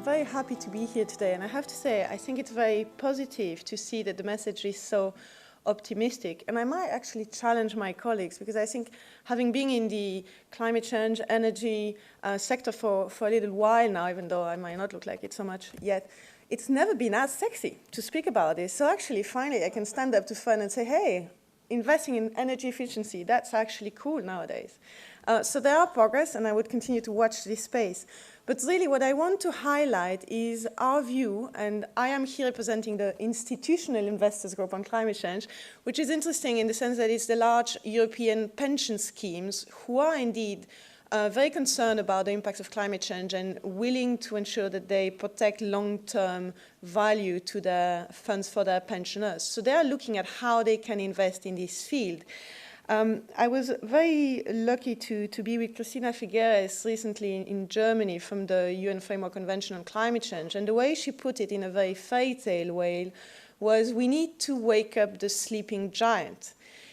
I'm very happy to be here today, and I have to say, I think it's very positive to see that the message is so optimistic. And I might actually challenge my colleagues, because I think having been in the climate change, energy sector for a little while now, even though I might not look like it so much yet, it's never been as sexy to speak about this. So actually, finally, I can stand up to front and say, hey, investing in energy efficiency, that's actually cool nowadays. So there are progress, and I would continue to watch this space. But really what I want to highlight is our view, and I am here representing the institutional investors group on climate change, which is interesting in the sense that it's the large European pension schemes who are indeed very concerned about the impacts of climate change and willing to ensure that they protect long-term value to their funds for their pensioners. So they are looking at how they can invest in this field. I was very lucky to be with Cristina Figueres recently in Germany from the UN Framework Convention on Climate Change, and the way she put it in a very fairy tale way was, we need to wake up the sleeping giant.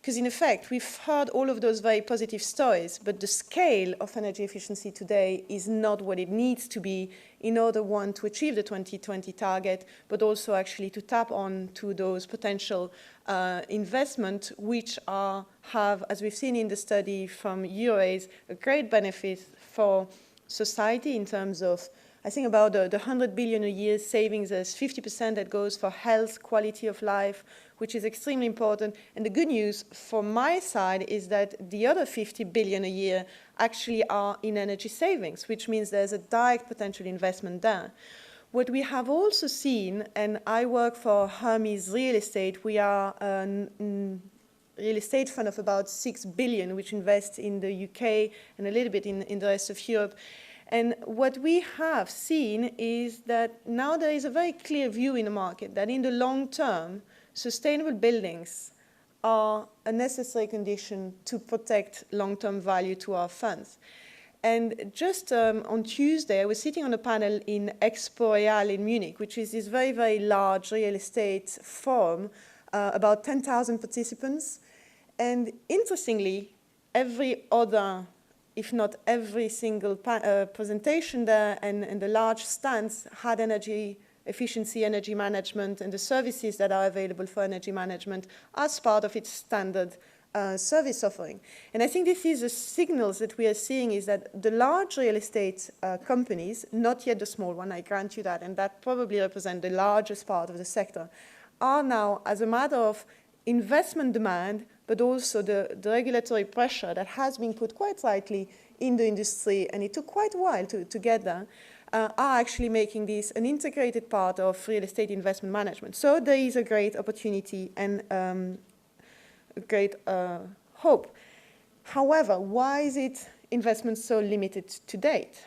Because in effect, we've heard all of those very positive stories, but the scale of energy efficiency today is not what it needs to be in order, one, to achieve the 2020 target, but also actually to tap on to those potential investment, which have, as we've seen in the study from REDay, a great benefit for society in terms of, I think about the 100 billion a year savings. There's 50% that goes for health, quality of life, which is extremely important. And the good news from my side is that the other 50 billion a year actually are in energy savings, which means there's a direct potential investment there. What we have also seen, and I work for Hermes Real Estate, we are a real estate fund of about 6 billion, which invests in the UK and a little bit in the rest of Europe. And what we have seen is that now there is a very clear view in the market that in the long term, sustainable buildings are a necessary condition to protect long-term value to our funds. And just on Tuesday, I was sitting on a panel in exportable in Munich, which is this very, very large real estate forum, about 10,000 participants. And interestingly, every other, if not every single presentation there and the large stands had energy efficiency, energy management, and the services that are available for energy management as part of its standard service offering. And I think this is the signals that we are seeing, is that the large real estate companies, not yet the small one, I grant you that, and that probably represent the largest part of the sector, are now, as a matter of investment demand, but also the regulatory pressure that has been put quite rightly in the industry, and it took quite a while to get there, are actually making this an integrated part of real estate investment management. So there is a great opportunity and a great hope. However, why is it investment so limited to date?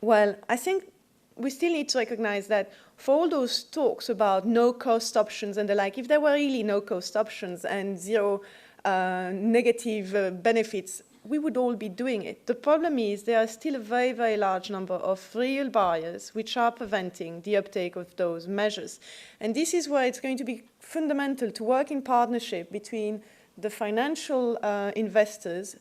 Well, I think we still need to recognize that for all those talks about no-cost options and the like, if there were really no-cost options and zero negative benefits, we would all be doing it. The problem is there are still a very, very large number of real barriers which are preventing the uptake of those measures. And this is where it's going to be fundamental to work in partnership between the financial investors,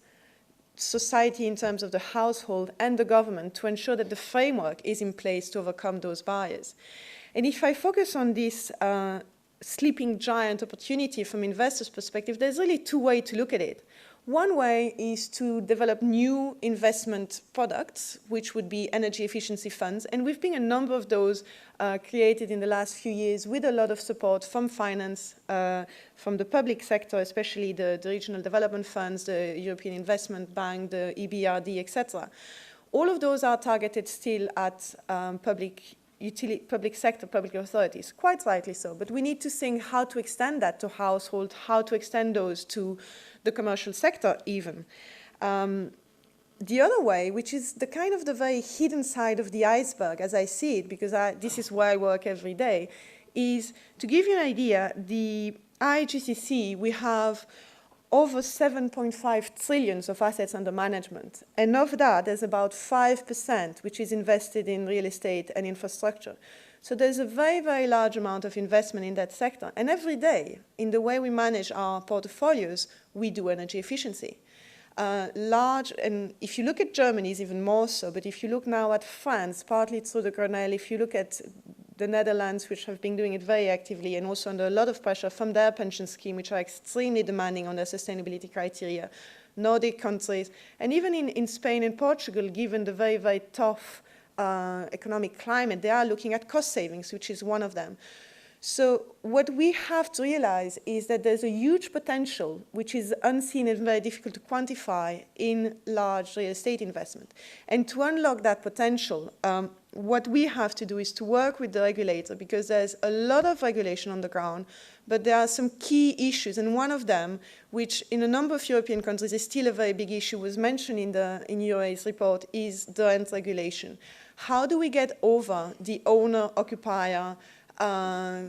society in terms of the household, and the government to ensure that the framework is in place to overcome those barriers. And if I focus on this sleeping giant opportunity from investors' perspective, there's really two ways to look at it. One way is to develop new investment products, which would be energy efficiency funds. And we've been a number of those created in the last few years with a lot of support from finance, from the public sector, especially the regional development funds, the European Investment Bank, the EBRD, etc. All of those are targeted still at public sector, public authorities, quite rightly so. But we need to think how to extend that to household, how to extend those to the commercial sector even. The other way, which is the kind of the very hidden side of the iceberg, as I see it, because this is where I work every day, is to give you an idea, the IGCC, we have over 7.5 trillion of assets under management. And of that, there's about 5% which is invested in real estate and infrastructure. So there's a very, very large amount of investment in that sector. And every day, in the way we manage our portfolios, we do energy efficiency. large, and if you look at Germany, it's even more so, but if you look now at France, partly through the Grenelle, if you look at the Netherlands, which have been doing it very actively and also under a lot of pressure from their pension scheme, which are extremely demanding on their sustainability criteria, Nordic countries, and even in Spain and Portugal, given the very, very tough economic climate, they are looking at cost savings, which is one of them. So what we have to realize is that there's a huge potential, which is unseen and very difficult to quantify in large real estate investment. And to unlock that potential, what we have to do is to work with the regulator, because there's a lot of regulation on the ground, but there are some key issues. And one of them, which in a number of European countries is still a very big issue, was mentioned in UA's report, is the rent regulation. How do we get over the owner-occupier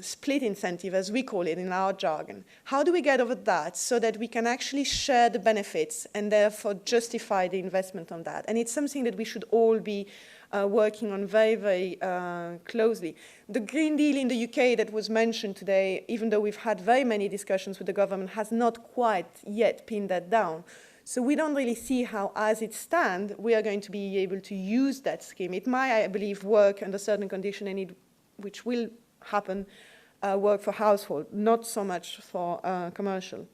split incentive, as we call it in our jargon? How do we get over that so that we can actually share the benefits and therefore justify the investment on that? And it's something that we should all be working on very, very closely. The Green Deal in the UK that was mentioned today, even though we've had very many discussions with the government, has not quite yet pinned that down. So we don't really see how, as it stands, we are going to be able to use that scheme. It might, I believe, work under certain conditions, which will happen, work for household, not so much for commercial.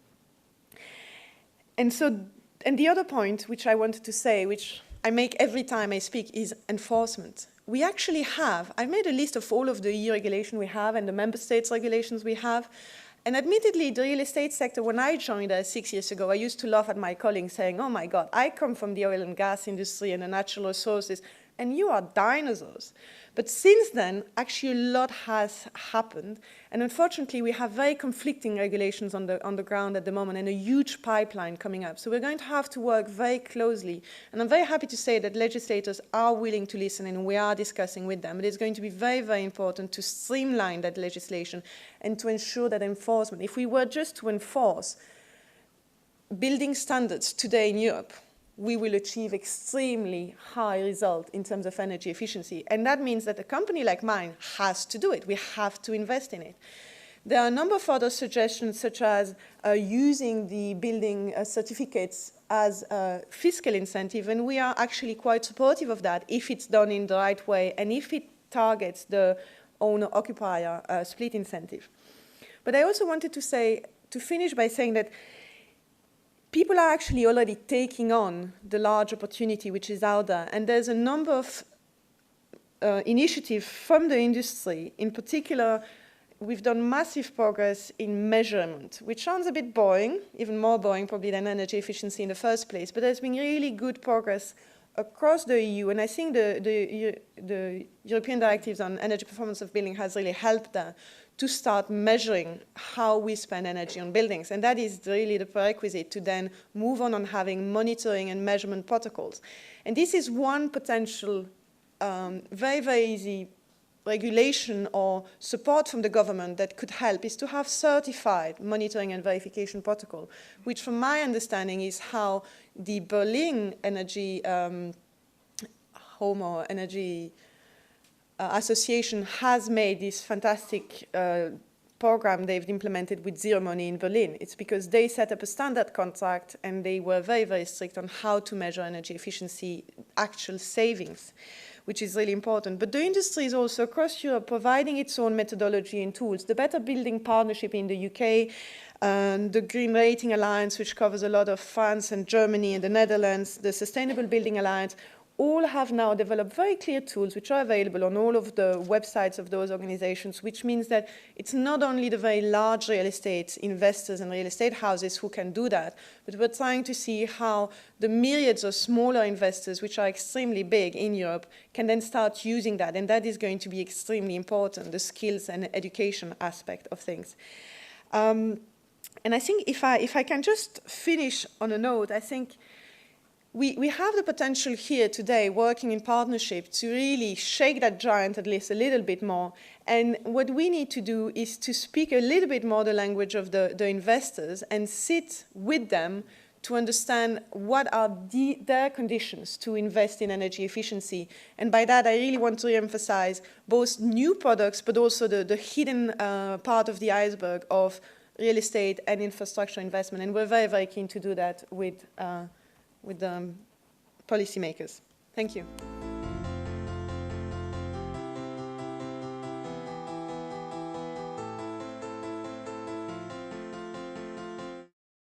And the other point which I wanted to say, which I make every time I speak, is enforcement. We actually have, I've made a list of all of the EU regulation we have and the member states regulations we have. And admittedly, the real estate sector, when I joined 6 years ago, I used to laugh at my colleagues saying, oh my God, I come from the oil and gas industry and the natural resources, and you are dinosaurs. But since then, actually a lot has happened. And unfortunately, we have very conflicting regulations on the ground at the moment and a huge pipeline coming up. So we're going to have to work very closely. And I'm very happy to say that legislators are willing to listen and we are discussing with them. It is going to be very, very important to streamline that legislation and to ensure that enforcement, if we were just to enforce building standards today in Europe, we will achieve extremely high result in terms of energy efficiency. And that means that a company like mine has to do it. We have to invest in it. There are a number of other suggestions, such as using the building certificates as a fiscal incentive, and we are actually quite supportive of that if it's done in the right way and if it targets the owner-occupier split incentive. But I also wanted to finish by saying that people are actually already taking on the large opportunity which is out there. And there's a number of initiatives from the industry. In particular, we've done massive progress in measurement, which sounds a bit boring, even more boring probably than energy efficiency in the first place. But there's been really good progress across the EU. And I think the European directives on energy performance of building has really helped there to start measuring how we spend energy on buildings. And that is really the prerequisite to then move on having monitoring and measurement protocols. And this is one potential very, very easy regulation or support from the government that could help, is to have certified monitoring and verification protocol, which from my understanding is how the Berlin Energy Home or Energy Association has made this fantastic program they've implemented with zero money in Berlin. It's because they set up a standard contract and they were very, very strict on how to measure energy efficiency, actual savings, which is really important. But the industry is also across Europe providing its own methodology and tools. The Better Building Partnership in the UK, the Green Rating Alliance, which covers a lot of France and Germany and the Netherlands, the Sustainable Building Alliance, all have now developed very clear tools which are available on all of the websites of those organizations, which means that it's not only the very large real estate investors and real estate houses who can do that, but we're trying to see how the myriads of smaller investors, which are extremely big in Europe, can then start using that. And that is going to be extremely important, the skills and education aspect of things. And I think if I can just finish on a note, I think we have the potential here today, working in partnership, to really shake that giant at least a little bit more. And what we need to do is to speak a little bit more the language of the investors and sit with them to understand what are their conditions to invest in energy efficiency. And by that, I really want to emphasize both new products, but also the hidden part of the iceberg of real estate and infrastructure investment. And we're very, very keen to do that with with the policymakers. Thank you.